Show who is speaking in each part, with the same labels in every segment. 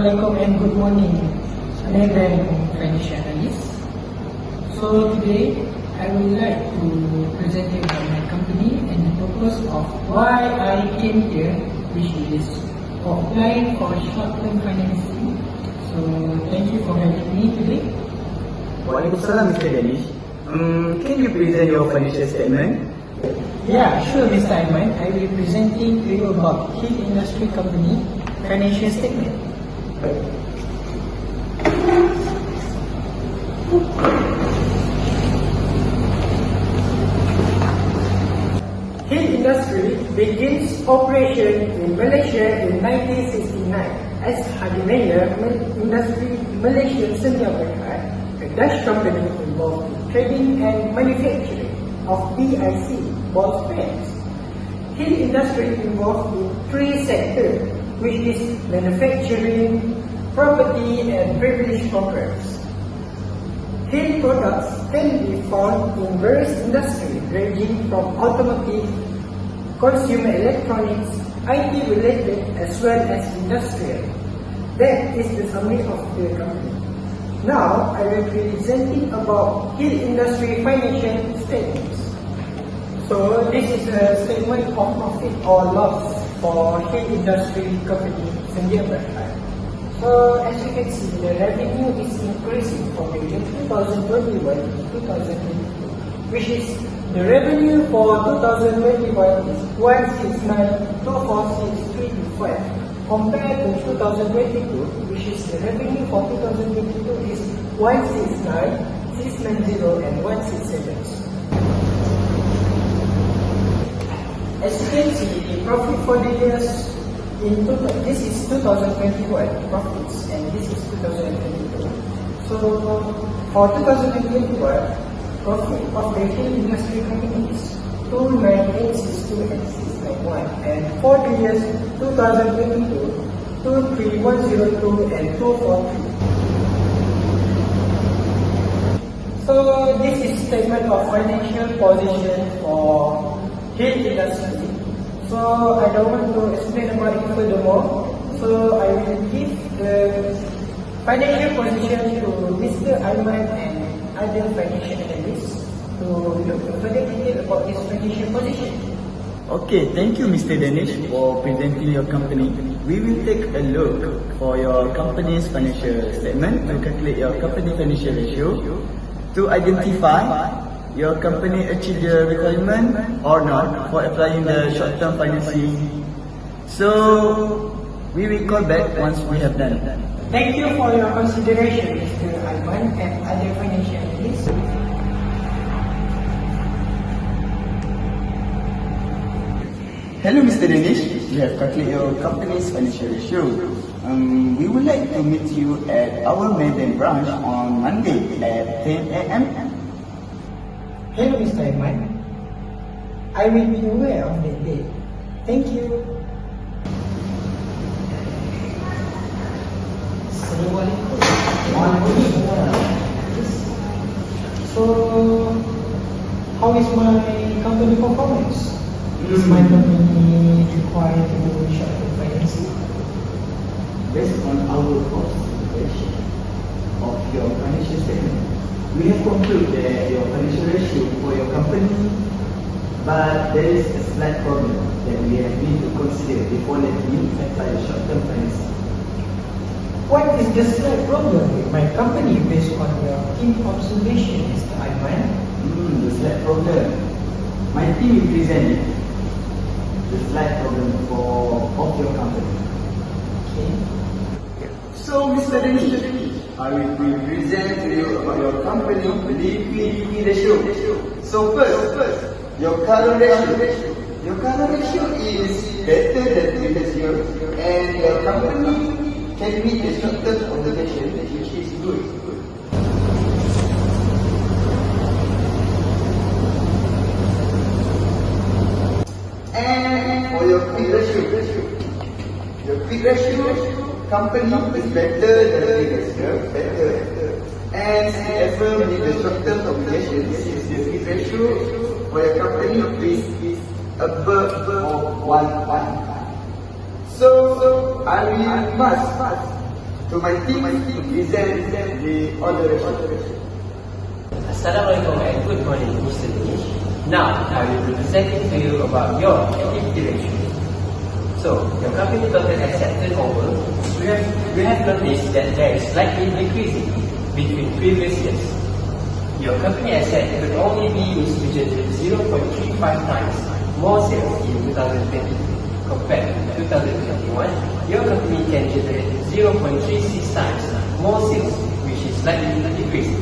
Speaker 1: Assalamualaikum and good morning, Anagram Financial Analysts. So today I would like to present you about my company and the purpose of why I came here, which is for applying for short-term financing. So thank you for having me today.
Speaker 2: Waalaikumsalam, Mr. Danish. Can you present your financial statement?
Speaker 1: Yeah, sure, Mr. Aiman. I will be presenting to you about Hill Industry Company financial statement. Hill Industry begins operation in Malaysia in 1969 as Hadimaya Industry Malaysia Sedia Berhad, a Dutch company involved in trading and manufacturing of BIC ball pens. Hill Industry involved in three sectors, which is manufacturing, property and privilege programs. Hill products can be found in various industries ranging from automotive, consumer electronics, IT related as well as industrial. That is the summary of the company. Now I will be presenting about Hill Industry financial statements. So this is a statement of profit or loss for Hill Industry Company Sedia Berhad. So as you can see, the revenue is increasing from the year 2021 to 2022, which is the revenue for 2021 is 169,246,325 compared to 2022, which is the revenue for 2022 is 169,690 and 167. As you can see, the profit for the years in total, this is 2021 profits and this is 2022. So for 2021, profit of the Hill Industry Company is 29862 and 691, and for the years 2022, 23102 and 243. So this is statement of financial position for Hill Industry. So I don't want to explain about it furthermore. So I will give the financial position to Mr. Aiman and other financial analysts to look further detail about this financial position.
Speaker 2: Okay, thank you, Mr. Danish, for presenting your company. We will take a look for your company's financial statement to calculate your company financial ratio to identify your company achieve the requirement or not for applying the short-term financing. So we will call back once we have done.
Speaker 1: Thank you for your consideration, Mr. Aiman and other financial analysts.
Speaker 2: Hello, Mr. Danish. We have calculated your company's financial ratio. We would like to meet you at our Medan branch on Monday at 10 a.m.
Speaker 1: Hello, Mr. Aiman. I will be aware of that day. Thank you. Assalamualaikum. So, how is my company performance? Is my company required to do short-term financing?
Speaker 2: Based on our consideration of your financial statement, we have concluded that your financial ratio for your company, but there is a slight problem that we have need to consider before letting you apply short-term financing.
Speaker 1: What is the slight problem with my company based on your team observation, Mr. Aiman?
Speaker 2: The slight problem. My team will present the slight problem of your company.
Speaker 1: Okay.
Speaker 2: So, Mr. Danish, I will present to you about your company liquidity ratio. So first, your current ratio. Your current ratio is better than previous year, and your company can meet the short-term obligation, which is good. And for your quick ratio, company is better than previous year, better. And ever meet the short-term obligation, since the quick ratio for your company is above 1. So I will must to my team to present the order ratio.
Speaker 3: Assalamualaikum and good morning, Mr. Dinesh. Now, I will be presenting to you about your activity ratio. So, your company total asset turnover, we have noticed that there is slightly decreasing between previous years. Your company asset could only be used to generate 0.35 times more sales in 2022 compared to 2021. Your company can generate 0.36 times more sales, which is slightly decreasing.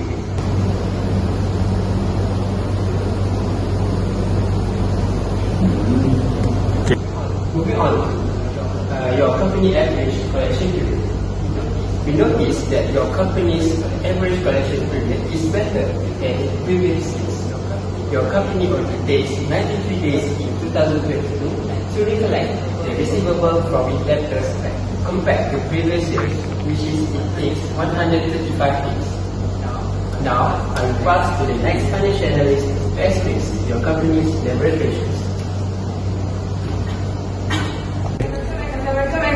Speaker 3: Moving on to your company average collection period. We noticed that your company's average collection period is better than previous years. Your company only takes 93 days in 2022 to recollect the receivable from its debtors compared to previous years, which is it takes 135 days. Now, I will pass to the next financial analyst to explain your company's leverage ratios.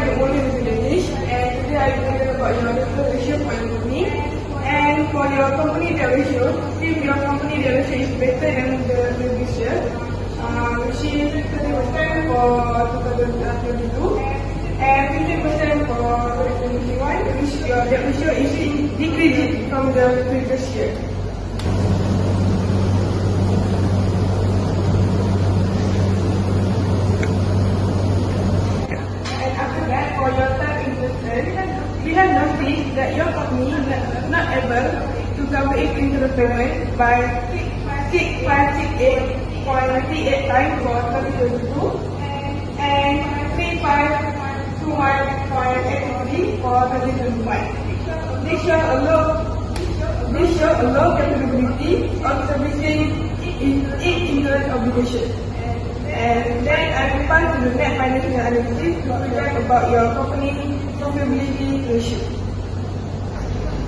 Speaker 4: Good morning, Mr. Dinesh, and today I will tell about your leverage ratio for your company. And for your company debt ratio, if your company debt ratio is better than the previous year, which is 30% for 2022 and 50% for 2021, which your debt ratio is decreasing from the previous year. For your time investment, we have noticed that your company is not able to cover its interest payment by 6568.38 times for 2022 and 3521.83 for 2025. This shows a low capability of servicing its interest obligation. And then I will pass to the net financial analysis to present about your company profitability ratio.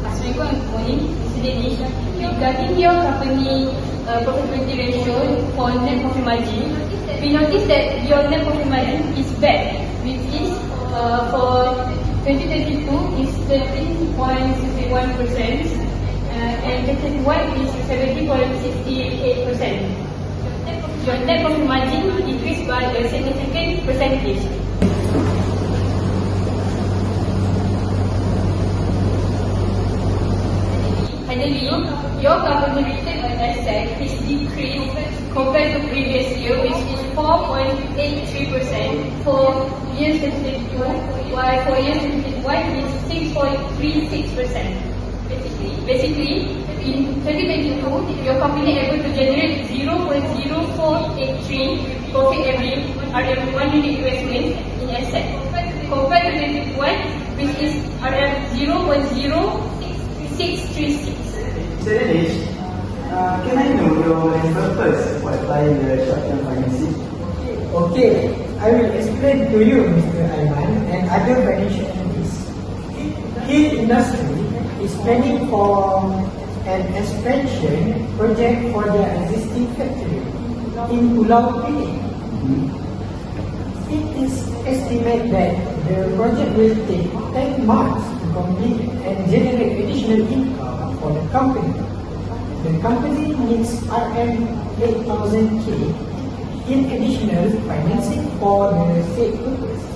Speaker 5: Assalamualaikum and good morning, Mr. Dinesh. Regarding your company profitability ratio for net profit margin, we noticed that your net profit margin is bad, which is for 2022 is 13.61% and 2021 is 70.68%. Your net profit margin increased by a significant percentage. Finally, your company return on asset is decreased compared to previous year, which is 4.83% for year 2022, while for year 2021 is 6.36%. Basically, in 2022, your company able to generate 0.0483 profit every RM1 unit investment in asset, compared to 2021, which is RM 0.0636.
Speaker 2: Mr. Dinesh, can I know your purpose for applying the short-term financing?
Speaker 1: Okay, I will explain to you, Mr. Aiman and other financial analysts. Steel industry is planning for an expansion project for their existing factory in Pulau Pinang. It is estimated that the project will take 10 months to complete and generate additional income for the company. The company needs RM 8,000K in additional financing for the said purpose.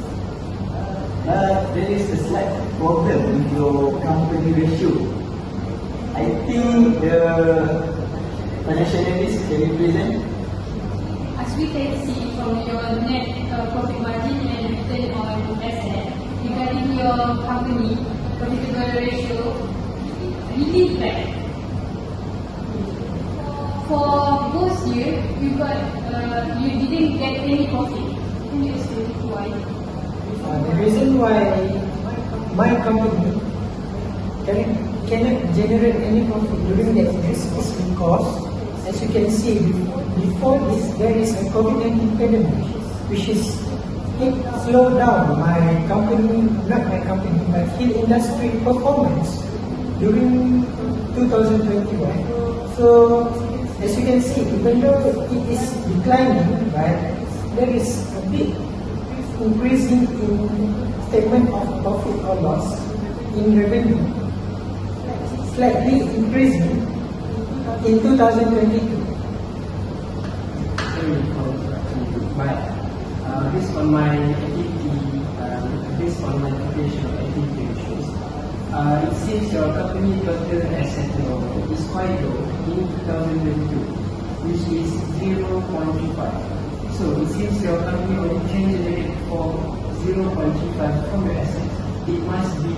Speaker 2: There is a slight problem with your company ratio. I think the financial analyst can represent.
Speaker 5: As we can see from your net profit margin and return on asset, regarding your company profitable ratio, really bad. For both years, you didn't get any profit. Can you explain why?
Speaker 1: The reason why my company cannot generate any profit during that year is because, as you can see, before this there is a COVID-19 pandemic, which is it slowed down my company, not my company, but steel industry performance during 2021. So, as you can see, even though it is declining, but there is a big increasing in statement of profit or loss in revenue, slightly increasing in 2022.
Speaker 6: But based on my activity, based on my calculation of activity ratios, it seems your company total asset turnover is quite low in 2022, which is 0.35. So it seems your company only can generate for 0.35 from your assets. It must be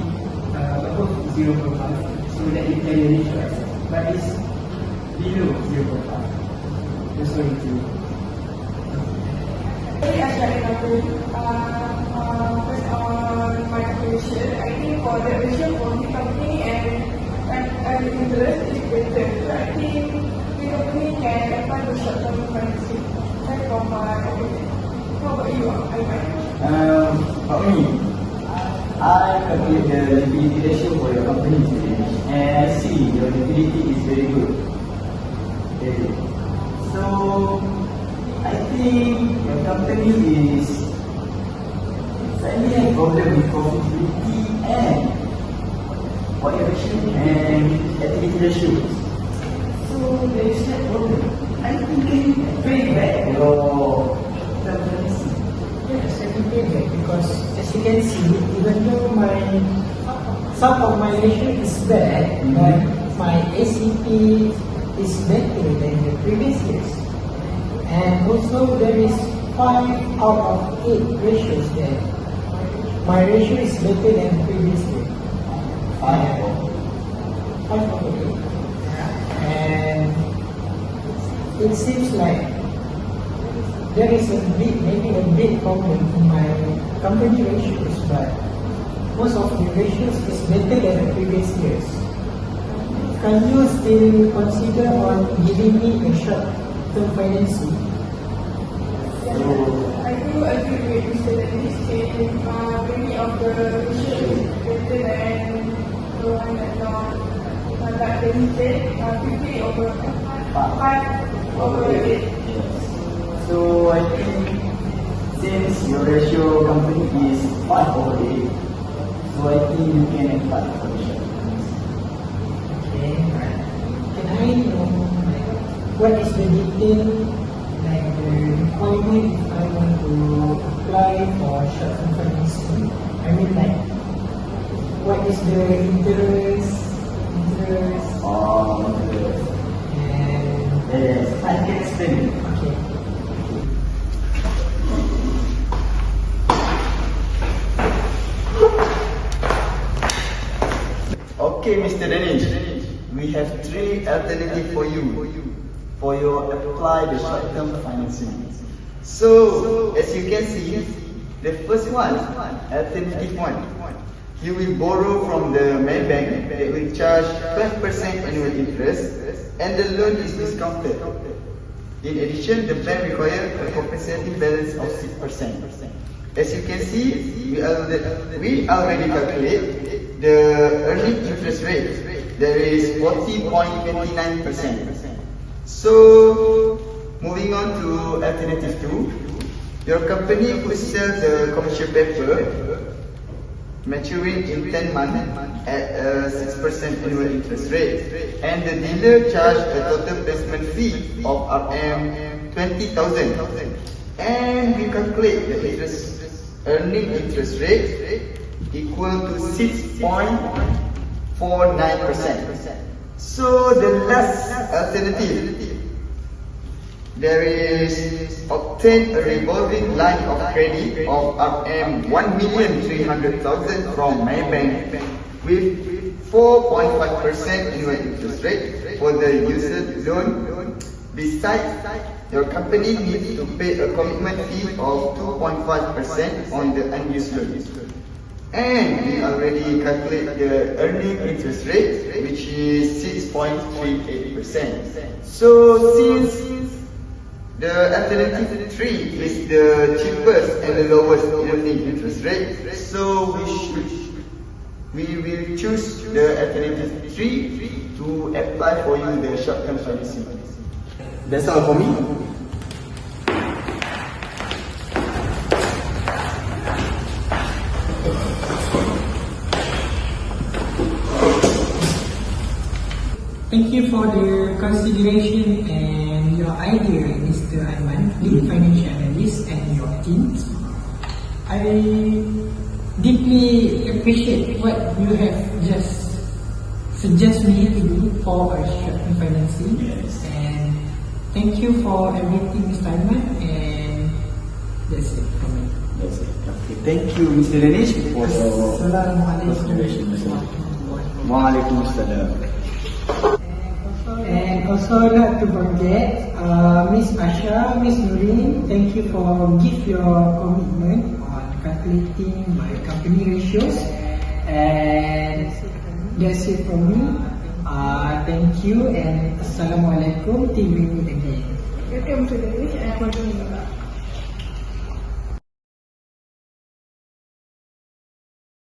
Speaker 6: above 0.5 so that you can manage your assets. But it's below 0.5. That's why it is.
Speaker 4: As an example, first on my calculation, I think for the ratio for the company and interest is better. So I think the company can apply the short-term financing. That's for my calculation. How about you, Aiman?
Speaker 2: For me, I calculate the liquidity ratio for your company today, and I see your liquidity is very good. Okay. So, I think your company is slightly a problem with profitability and valuation and activity ratios. So, there is that problem. I think it's very bad your company.
Speaker 1: Yes, I can pay that because as you can see, even though some of my ratio is bad, but my ACP is better than the previous years. And also there is 5 out of 8 ratios that my ratio is better than the previous year. 5 out of 8. And it seems like there is maybe a big problem in my company ratios, but most of the ratios is better than the previous years. Can you still consider on giving me a short-term financing?
Speaker 4: I do agree with Mr. Dennis saying many of the ratios is better than the one that that Dennis said, 50 over 5 over 8.
Speaker 2: So I think since your ratio company is 5 over 8, so I think you can apply for the short term.
Speaker 1: Okay, right. Can I know what is the detail, like the requirement if I want to apply for short-term financing? I mean, like, what is the interest, and
Speaker 2: Yes, I can explain.
Speaker 1: okay.
Speaker 2: Okay, Mr. Danish, we have 3 alternatives for you for your apply the short-term financing. So, as you can see, the first one, alternative 1, you will borrow from the main bank that will charge 12% annual interest and the loan is discounted. In addition, the bank requires a compensating balance of 6%. As you can see, we already calculate the earning interest rate. There is 40.29%. So, moving on to alternative 2, your company could sell the commercial paper maturing in 10 months at a 6% annual interest rate, and the dealer charge a total placement fee of RM20,000, and we calculate the earning interest rate equal to 6.49%. So the last alternative, there is obtain a revolving line of credit of RM1,300,000 from Maybank with 4.5% annual interest rate for the user loan. Besides, your company needs to pay a commitment fee of 2.5% on the unused loan. And we already calculate the earning interest rate, which is 6.38%. So since the alternative 3 is the cheapest and the lowest earning interest rate, so we will choose the alternative 3 to apply for you the short-term financing. That's all for me.
Speaker 1: Thank you for the consideration and your idea, Mr. Aiman, lead financial analyst, and your team. I deeply appreciate what you have just suggested me to do for our short-term financing. And thank you for everything, Mr. Aiman, and that's it from me.
Speaker 2: That's it. Okay. Thank you, Mr. Danish, for your
Speaker 1: Assalamualaikum.
Speaker 2: consideration. Waalaikumsalam.
Speaker 1: And also not to forget, Miss Asha, Miss Nurin, thank you for your commitment on calculating my company ratios. And that's it from me. Thank you and Assalamualaikum till we meet again.
Speaker 4: Welcome to the Danish and continue.